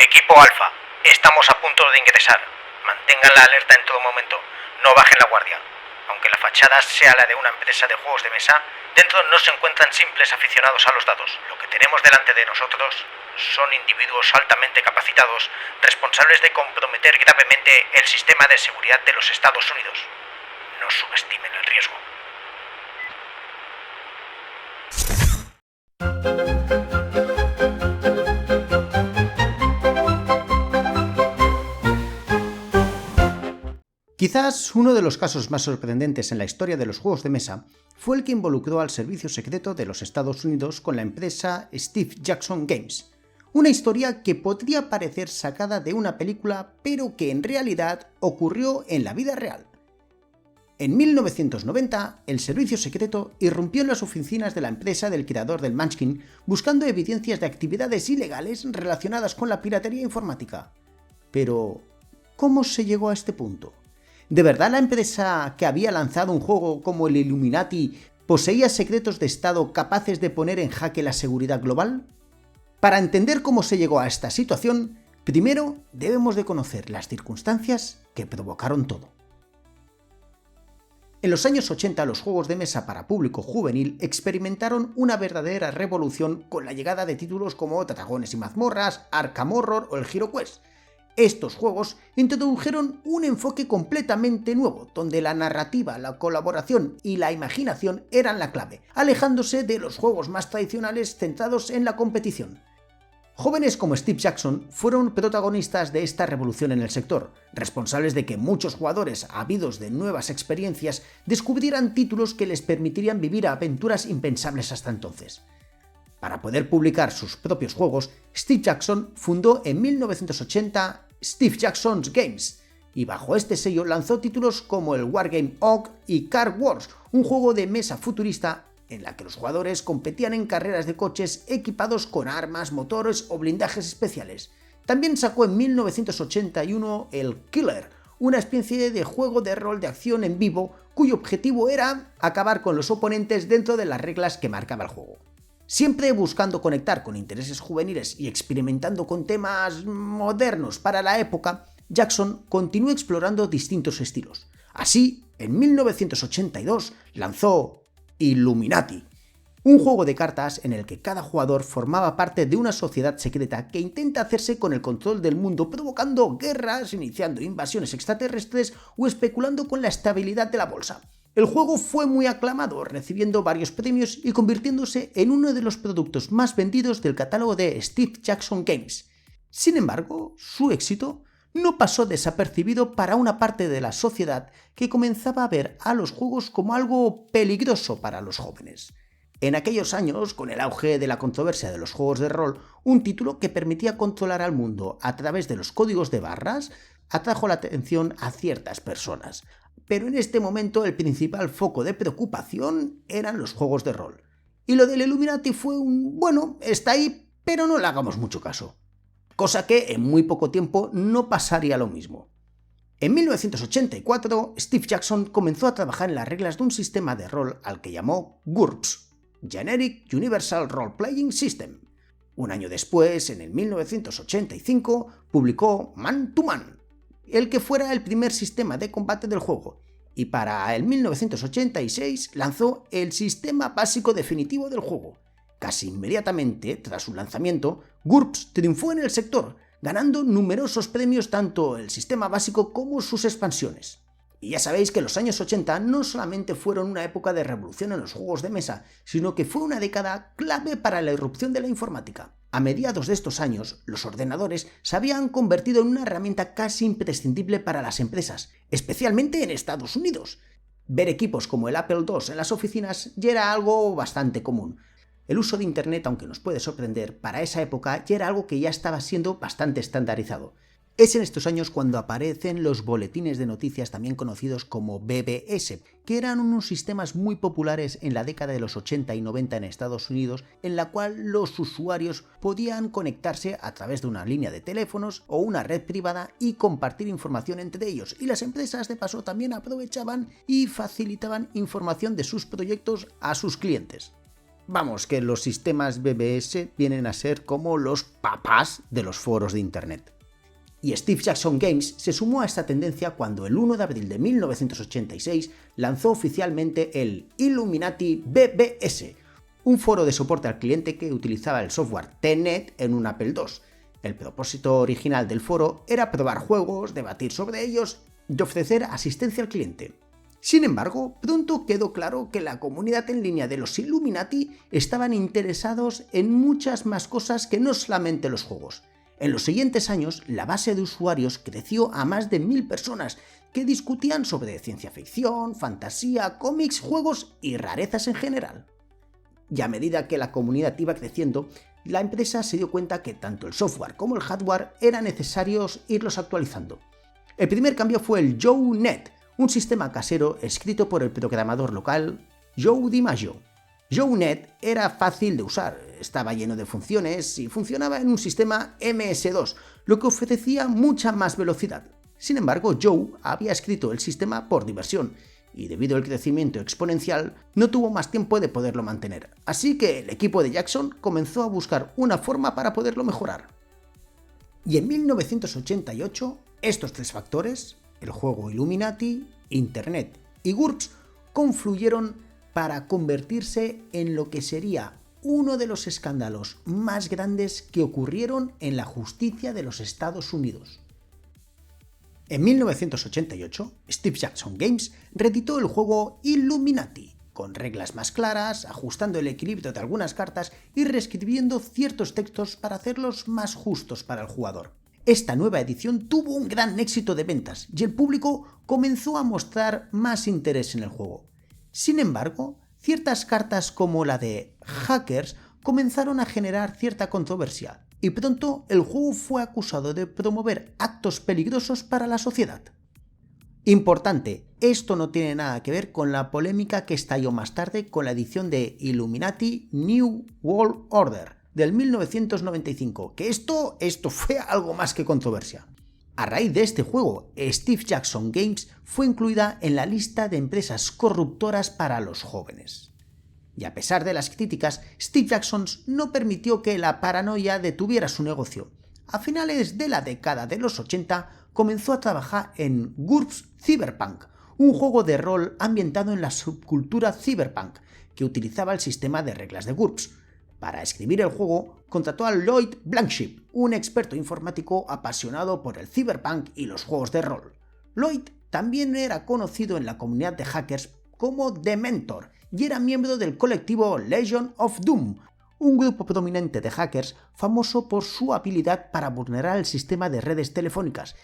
Equipo Alfa, estamos a punto de ingresar. Mantengan la alerta en todo momento. No bajen la guardia. Aunque la fachada sea la de una empresa de juegos de mesa, dentro no se encuentran simples aficionados a los dados. Lo que tenemos delante de nosotros son individuos altamente capacitados, responsables de comprometer gravemente el sistema de seguridad de los Estados Unidos. No subestimen el riesgo. Quizás uno de los casos más sorprendentes en la historia de los juegos de mesa fue el que involucró al servicio secreto de los Estados Unidos con la empresa Steve Jackson Games. Una historia que podría parecer sacada de una película, pero que en realidad ocurrió en la vida real. En 1990, el servicio secreto irrumpió en las oficinas de la empresa del creador del Munchkin buscando evidencias de actividades ilegales relacionadas con la piratería informática. Pero, ¿cómo se llegó a este punto? ¿De verdad la empresa que había lanzado un juego como el Illuminati poseía secretos de Estado capaces de poner en jaque la seguridad global? Para entender cómo se llegó a esta situación, primero debemos de conocer las circunstancias que provocaron todo. En los años 80 los juegos de mesa para público juvenil experimentaron una verdadera revolución con la llegada de títulos como Dragones y Mazmorras, Arkham Horror o el HeroQuest. Estos juegos introdujeron un enfoque completamente nuevo, donde la narrativa, la colaboración y la imaginación eran la clave, alejándose de los juegos más tradicionales centrados en la competición. Jóvenes como Steve Jackson fueron protagonistas de esta revolución en el sector, responsables de que muchos jugadores ávidos de nuevas experiencias descubrieran títulos que les permitirían vivir aventuras impensables hasta entonces. Para poder publicar sus propios juegos, Steve Jackson fundó en 1980 Steve Jackson's Games, y bajo este sello lanzó títulos como el Wargame Ogg y Car Wars, un juego de mesa futurista en la que los jugadores competían en carreras de coches equipados con armas, motores o blindajes especiales. También sacó en 1981 el Killer, una especie de juego de rol de acción en vivo cuyo objetivo era acabar con los oponentes dentro de las reglas que marcaba el juego. Siempre buscando conectar con intereses juveniles y experimentando con temas modernos para la época, Jackson continuó explorando distintos estilos. Así, en 1982 lanzó Illuminati, un juego de cartas en el que cada jugador formaba parte de una sociedad secreta que intenta hacerse con el control del mundo, provocando guerras, iniciando invasiones extraterrestres o especulando con la estabilidad de la bolsa. El juego fue muy aclamado, recibiendo varios premios y convirtiéndose en uno de los productos más vendidos del catálogo de Steve Jackson Games. Sin embargo, su éxito no pasó desapercibido para una parte de la sociedad que comenzaba a ver a los juegos como algo peligroso para los jóvenes. En aquellos años, con el auge de la controversia de los juegos de rol, un título que permitía controlar al mundo a través de los códigos de barras atrajo la atención a ciertas personas. Pero en este momento el principal foco de preocupación eran los juegos de rol. Y lo del Illuminati fue bueno, está ahí, pero no le hagamos mucho caso. Cosa que en muy poco tiempo no pasaría lo mismo. En 1984, Steve Jackson comenzó a trabajar en las reglas de un sistema de rol al que llamó GURPS, Generic Universal Role Playing System. Un año después, en el 1985, publicó Man to Man, el que fuera el primer sistema de combate del juego, y para el 1986 lanzó el sistema básico definitivo del juego. Casi inmediatamente tras su lanzamiento, GURPS triunfó en el sector, ganando numerosos premios tanto el sistema básico como sus expansiones. Y ya sabéis que los años 80 no solamente fueron una época de revolución en los juegos de mesa, sino que fue una década clave para la irrupción de la informática. A mediados de estos años, los ordenadores se habían convertido en una herramienta casi imprescindible para las empresas, especialmente en Estados Unidos. Ver equipos como el Apple II en las oficinas ya era algo bastante común. El uso de Internet, aunque nos puede sorprender, para esa época ya era algo que ya estaba siendo bastante estandarizado. Es en estos años cuando aparecen los boletines de noticias también conocidos como BBS, que eran unos sistemas muy populares en la década de los 80 y 90 en Estados Unidos, en la cual los usuarios podían conectarse a través de una línea de teléfonos o una red privada y compartir información entre ellos, y las empresas de paso también aprovechaban y facilitaban información de sus proyectos a sus clientes. Vamos, que los sistemas BBS vienen a ser como los papás de los foros de Internet. Y Steve Jackson Games se sumó a esta tendencia cuando el 1 de abril de 1986 lanzó oficialmente el Illuminati BBS, un foro de soporte al cliente que utilizaba el software TNet en un Apple II. El propósito original del foro era probar juegos, debatir sobre ellos y ofrecer asistencia al cliente. Sin embargo, pronto quedó claro que la comunidad en línea de los Illuminati estaban interesados en muchas más cosas que no solamente los juegos. En los siguientes años, la base de usuarios creció a más de 1000 personas que discutían sobre ciencia ficción, fantasía, cómics, juegos y rarezas en general. Y a medida que la comunidad iba creciendo, la empresa se dio cuenta que tanto el software como el hardware era necesarios irlos actualizando. El primer cambio fue el JoeNet, un sistema casero escrito por el programador local Joe DiMaggio. JoeNet era fácil de usar, estaba lleno de funciones y funcionaba en un sistema MS2, lo que ofrecía mucha más velocidad. Sin embargo, Joe había escrito el sistema por diversión, y debido al crecimiento exponencial no tuvo más tiempo de poderlo mantener, así que el equipo de Jackson comenzó a buscar una forma para poderlo mejorar. Y en 1988, estos tres factores, el juego Illuminati, Internet y GURPS, confluyeron para convertirse en lo que sería uno de los escándalos más grandes que ocurrieron en la justicia de los Estados Unidos. En 1988, Steve Jackson Games reeditó el juego Illuminati, con reglas más claras, ajustando el equilibrio de algunas cartas y reescribiendo ciertos textos para hacerlos más justos para el jugador. Esta nueva edición tuvo un gran éxito de ventas y el público comenzó a mostrar más interés en el juego. Sin embargo, ciertas cartas como la de Hackers comenzaron a generar cierta controversia, y pronto el juego fue acusado de promover actos peligrosos para la sociedad. Importante, esto no tiene nada que ver con la polémica que estalló más tarde con la edición de Illuminati New World Order del 1995, que esto fue algo más que controversia. A raíz de este juego, Steve Jackson Games fue incluida en la lista de empresas corruptoras para los jóvenes. Y a pesar de las críticas, Steve Jackson no permitió que la paranoia detuviera su negocio. A finales de la década de los 80 comenzó a trabajar en GURPS Cyberpunk, un juego de rol ambientado en la subcultura cyberpunk, que utilizaba el sistema de reglas de GURPS. Para escribir el juego, contrató a Lloyd Blankenship, un experto informático apasionado por el cyberpunk y los juegos de rol. Lloyd también era conocido en la comunidad de hackers como The Mentor y era miembro del colectivo Legion of Doom, un grupo prominente de hackers famoso por su habilidad para vulnerar el sistema de redes telefónicas.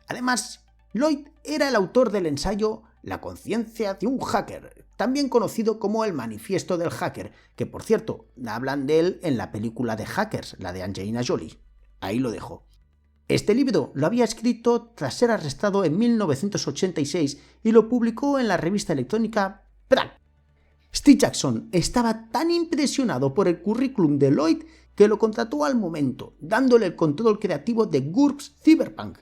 Además, Lloyd era el autor del ensayo La conciencia de un hacker, también conocido como el Manifiesto del Hacker, que por cierto, hablan de él en la película de Hackers, la de Angelina Jolie. Ahí lo dejo. Este libro lo había escrito tras ser arrestado en 1986 y lo publicó en la revista electrónica Prague. Steve Jackson estaba tan impresionado por el currículum de Lloyd que lo contrató al momento, dándole el control creativo de GURPS Cyberpunk.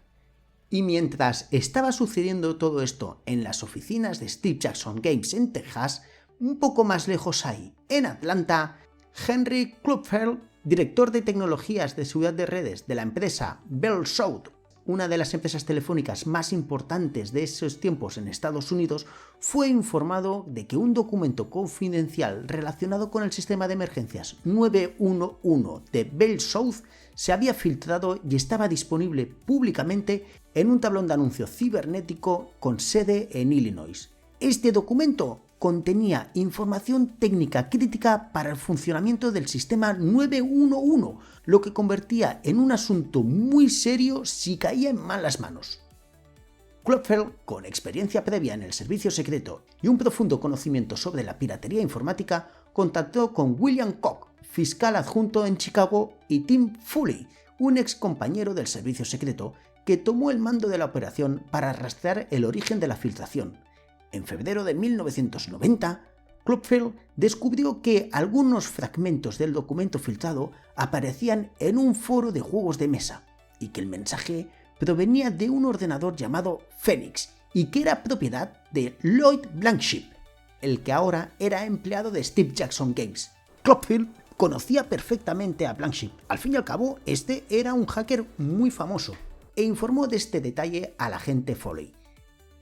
Y mientras estaba sucediendo todo esto en las oficinas de Steve Jackson Games en Texas, un poco más lejos ahí, en Atlanta, Henry Klopfeld, director de tecnologías de seguridad de redes de la empresa Bell South, una de las empresas telefónicas más importantes de esos tiempos en Estados Unidos, fue informado de que un documento confidencial relacionado con el sistema de emergencias 911 de Bell South se había filtrado y estaba disponible públicamente en un tablón de anuncio cibernético con sede en Illinois. Este documento contenía información técnica crítica para el funcionamiento del sistema 911, lo que convertía en un asunto muy serio si caía en malas manos. Klopfeld, con experiencia previa en el servicio secreto y un profundo conocimiento sobre la piratería informática, contactó con William Koch, fiscal adjunto en Chicago, y Tim Foley, un ex compañero del servicio secreto, que tomó el mando de la operación para rastrear el origen de la filtración. En febrero de 1990, Klopfeld descubrió que algunos fragmentos del documento filtrado aparecían en un foro de juegos de mesa y que el mensaje provenía de un ordenador llamado Phoenix y que era propiedad de Lloyd Blankenship, el que ahora era empleado de Steve Jackson Games. Cloudfield conocía perfectamente a Blanchett. Al fin y al cabo, este era un hacker muy famoso e informó de este detalle al agente Foley.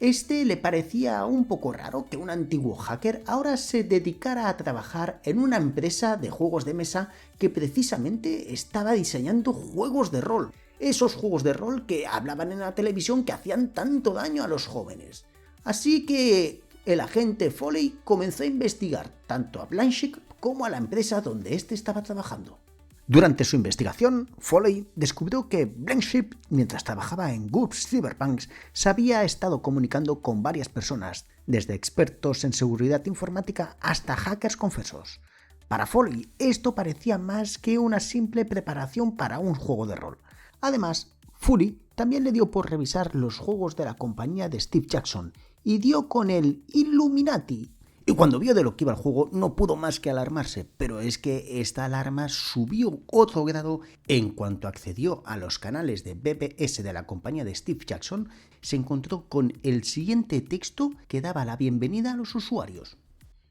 Este le parecía un poco raro que un antiguo hacker ahora se dedicara a trabajar en una empresa de juegos de mesa que precisamente estaba diseñando juegos de rol. Esos juegos de rol que hablaban en la televisión que hacían tanto daño a los jóvenes. Así que el agente Foley comenzó a investigar tanto a Blanchett como a la empresa donde éste estaba trabajando. Durante su investigación, Foley descubrió que Blanchett, mientras trabajaba en GURPS Cyberpunks, se había estado comunicando con varias personas, desde expertos en seguridad informática hasta hackers confesos. Para Foley, esto parecía más que una simple preparación para un juego de rol. Además, Foley también le dio por revisar los juegos de la compañía de Steve Jackson y dio con el Illuminati. Y cuando vio de lo que iba el juego no pudo más que alarmarse, pero es que esta alarma subió otro grado en cuanto accedió a los canales de BBS de la compañía de Steve Jackson, se encontró con el siguiente texto que daba la bienvenida a los usuarios.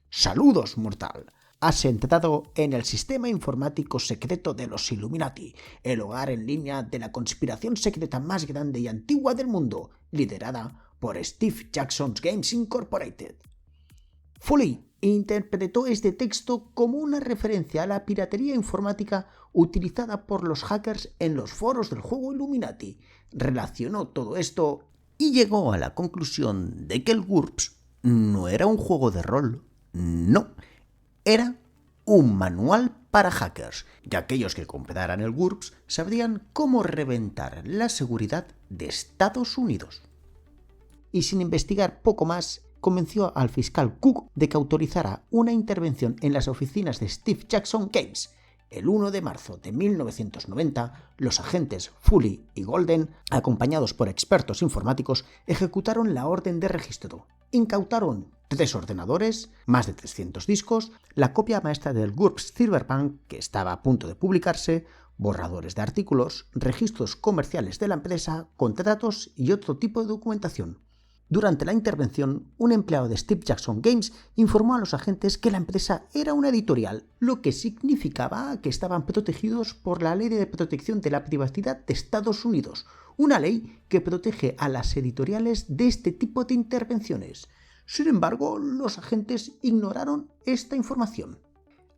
«Saludos, mortal. Has entrado en el sistema informático secreto de los Illuminati, el hogar en línea de la conspiración secreta más grande y antigua del mundo, liderada por Steve Jackson Games Incorporated». Foley interpretó este texto como una referencia a la piratería informática utilizada por los hackers en los foros del juego Illuminati. Relacionó todo esto y llegó a la conclusión de que el GURPS no era un juego de rol, no, era un manual para hackers, y aquellos que compraran el GURPS sabrían cómo reventar la seguridad de Estados Unidos. Y sin investigar poco más, convenció al fiscal Cook de que autorizara una intervención en las oficinas de Steve Jackson Games. El 1 de marzo de 1990, los agentes Foley y Golden, acompañados por expertos informáticos, ejecutaron la orden de registro. Incautaron 3 ordenadores, más de 300 discos, la copia maestra del GURPS Cyberpunk, que estaba a punto de publicarse, borradores de artículos, registros comerciales de la empresa, contratos y otro tipo de documentación. Durante la intervención, un empleado de Steve Jackson Games informó a los agentes que la empresa era una editorial, lo que significaba que estaban protegidos por la Ley de Protección de la Privacidad de Estados Unidos, una ley que protege a las editoriales de este tipo de intervenciones. Sin embargo, los agentes ignoraron esta información.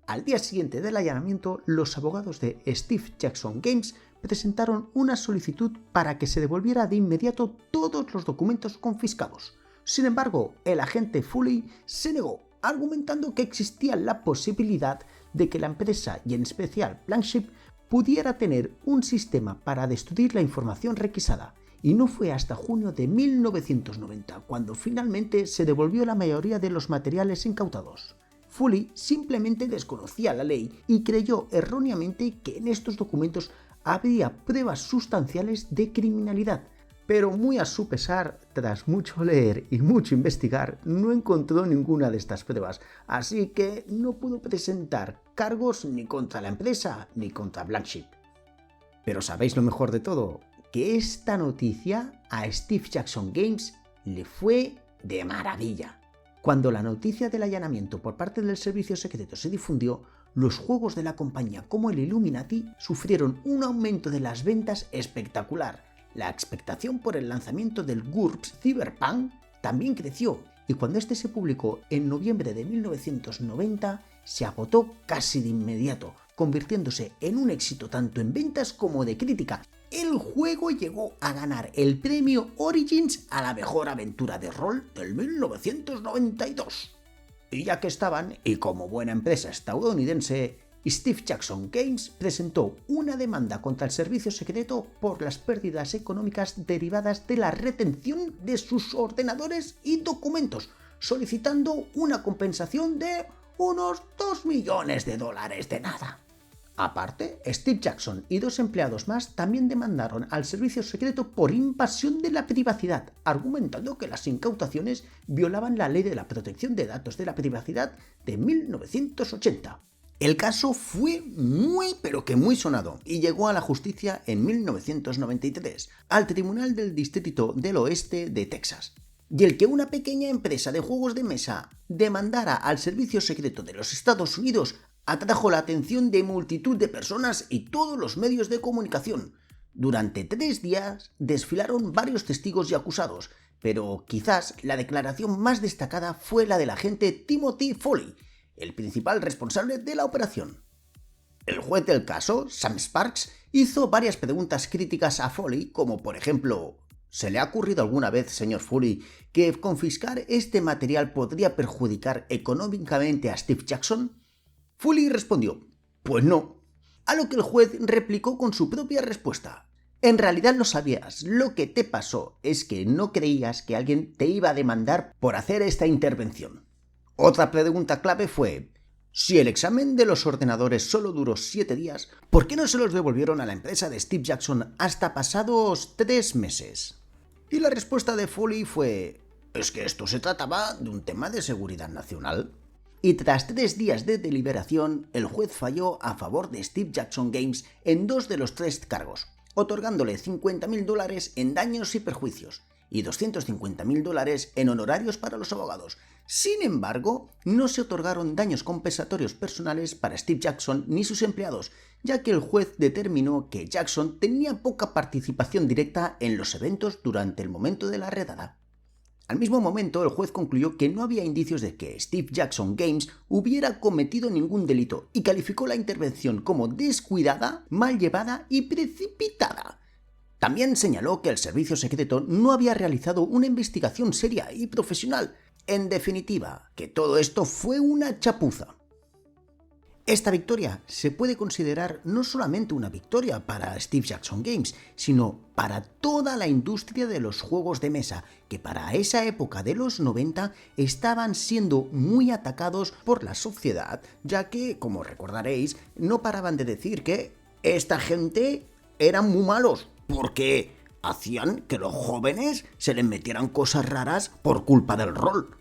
Al día siguiente del allanamiento, los abogados de Steve Jackson Games presentaron una solicitud para que se devolviera de inmediato todos los documentos confiscados. Sin embargo, el agente Foley se negó, argumentando que existía la posibilidad de que la empresa, y en especial Blanchett, pudiera tener un sistema para destruir la información requisada. Y no fue hasta junio de 1990 cuando finalmente se devolvió la mayoría de los materiales incautados. Foley simplemente desconocía la ley y creyó erróneamente que en estos documentos habría pruebas sustanciales de criminalidad, pero muy a su pesar, tras mucho leer y mucho investigar, no encontró ninguna de estas pruebas, así que no pudo presentar cargos ni contra la empresa ni contra Blanchett. Pero ¿sabéis lo mejor de todo? Que esta noticia a Steve Jackson Games le fue de maravilla. Cuando la noticia del allanamiento por parte del servicio secreto se difundió, los juegos de la compañía como el Illuminati sufrieron un aumento de las ventas espectacular. La expectación por el lanzamiento del GURPS Cyberpunk también creció, y cuando este se publicó en noviembre de 1990, se agotó casi de inmediato, convirtiéndose en un éxito tanto en ventas como de crítica. El juego llegó a ganar el premio Origins a la mejor aventura de rol del 1992. Y ya que estaban, y como buena empresa estadounidense, Steve Jackson Games presentó una demanda contra el servicio secreto por las pérdidas económicas derivadas de la retención de sus ordenadores y documentos, solicitando una compensación de unos $2 millones de nada. Aparte, Steve Jackson y 2 empleados más también demandaron al servicio secreto por invasión de la privacidad, argumentando que las incautaciones violaban la Ley de la Protección de Datos de la Privacidad de 1980. El caso fue muy sonado y llegó a la justicia en 1993, al Tribunal del Distrito del Oeste de Texas. Y el que una pequeña empresa de juegos de mesa demandara al servicio secreto de los Estados Unidos atrajo la atención de multitud de personas y todos los medios de comunicación. Durante 3 días desfilaron varios testigos y acusados, pero quizás la declaración más destacada fue la del agente Timothy Foley, el principal responsable de la operación. El juez del caso, Sam Sparks, hizo varias preguntas críticas a Foley, como por ejemplo: ¿se le ha ocurrido alguna vez, señor Foley, que confiscar este material podría perjudicar económicamente a Steve Jackson? Foley respondió: pues no. A lo que el juez replicó con su propia respuesta: en realidad lo sabías, lo que te pasó es que no creías que alguien te iba a demandar por hacer esta intervención. Otra pregunta clave fue: si el examen de los ordenadores solo duró 7 días, ¿por qué no se los devolvieron a la empresa de Steve Jackson hasta pasados 3 meses? Y la respuesta de Foley fue: es que esto se trataba de un tema de seguridad nacional. Y tras 3 días de deliberación, el juez falló a favor de Steve Jackson Games en 2 de los 3 cargos, otorgándole $50.000 en daños y perjuicios y $250.000 en honorarios para los abogados. Sin embargo, no se otorgaron daños compensatorios personales para Steve Jackson ni sus empleados, ya que el juez determinó que Jackson tenía poca participación directa en los eventos durante el momento de la redada. Al mismo momento, el juez concluyó que no había indicios de que Steve Jackson Games hubiera cometido ningún delito y calificó la intervención como descuidada, mal llevada y precipitada. También señaló que el servicio secreto no había realizado una investigación seria y profesional. En definitiva, que todo esto fue una chapuza. Esta victoria se puede considerar no solamente una victoria para Steve Jackson Games, sino para toda la industria de los juegos de mesa, que para esa época de los 90 estaban siendo muy atacados por la sociedad, ya que, como recordaréis, no paraban de decir que esta gente eran muy malos, porque hacían que los jóvenes se les metieran cosas raras por culpa del rol.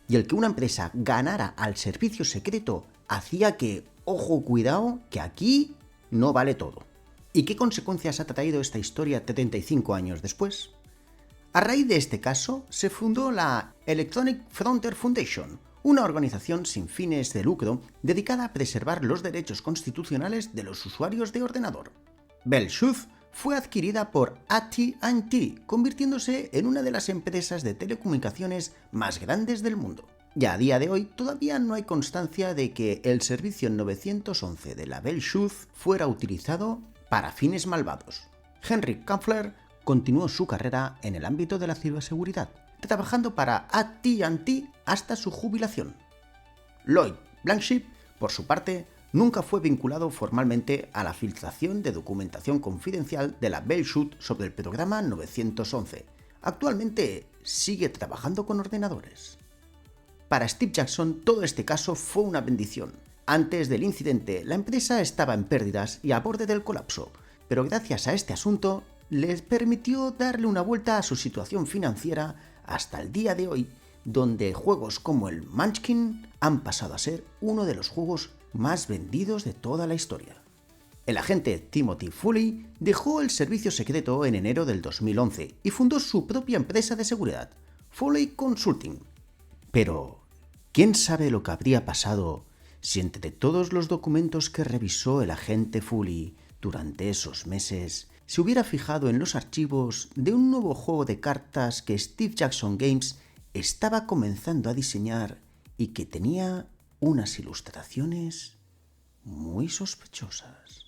Y el que una empresa ganara al servicio secreto hacía que, ojo, cuidado, que aquí no vale todo. ¿Y qué consecuencias ha traído esta historia 75 años después? A raíz de este caso, se fundó la Electronic Frontier Foundation, una organización sin fines de lucro dedicada a preservar los derechos constitucionales de los usuarios de ordenador. Bell South fue adquirida por AT&T, convirtiéndose en una de las empresas de telecomunicaciones más grandes del mundo. Y a día de hoy todavía no hay constancia de que el servicio 911 de la Bell South fuera utilizado para fines malvados. Henry Kampfler continuó su carrera en el ámbito de la ciberseguridad, trabajando para AT&T hasta su jubilación. Lloyd Blanchett, por su parte, nunca fue vinculado formalmente a la filtración de documentación confidencial de la Bell South sobre el programa 911. Actualmente sigue trabajando con ordenadores. Para Steve Jackson, todo este caso fue una bendición. Antes del incidente, la empresa estaba en pérdidas y a borde del colapso, pero gracias a este asunto, les permitió darle una vuelta a su situación financiera hasta el día de hoy, donde juegos como el Munchkin han pasado a ser uno de los juegos más vendidos de toda la historia. El agente Timothy Foley dejó el servicio secreto en enero del 2011 y fundó su propia empresa de seguridad, Foley Consulting. Pero, ¿quién sabe lo que habría pasado si entre todos los documentos que revisó el agente Foley durante esos meses se hubiera fijado en los archivos de un nuevo juego de cartas que Steve Jackson Games estaba comenzando a diseñar y que tenía unas ilustraciones muy sospechosas?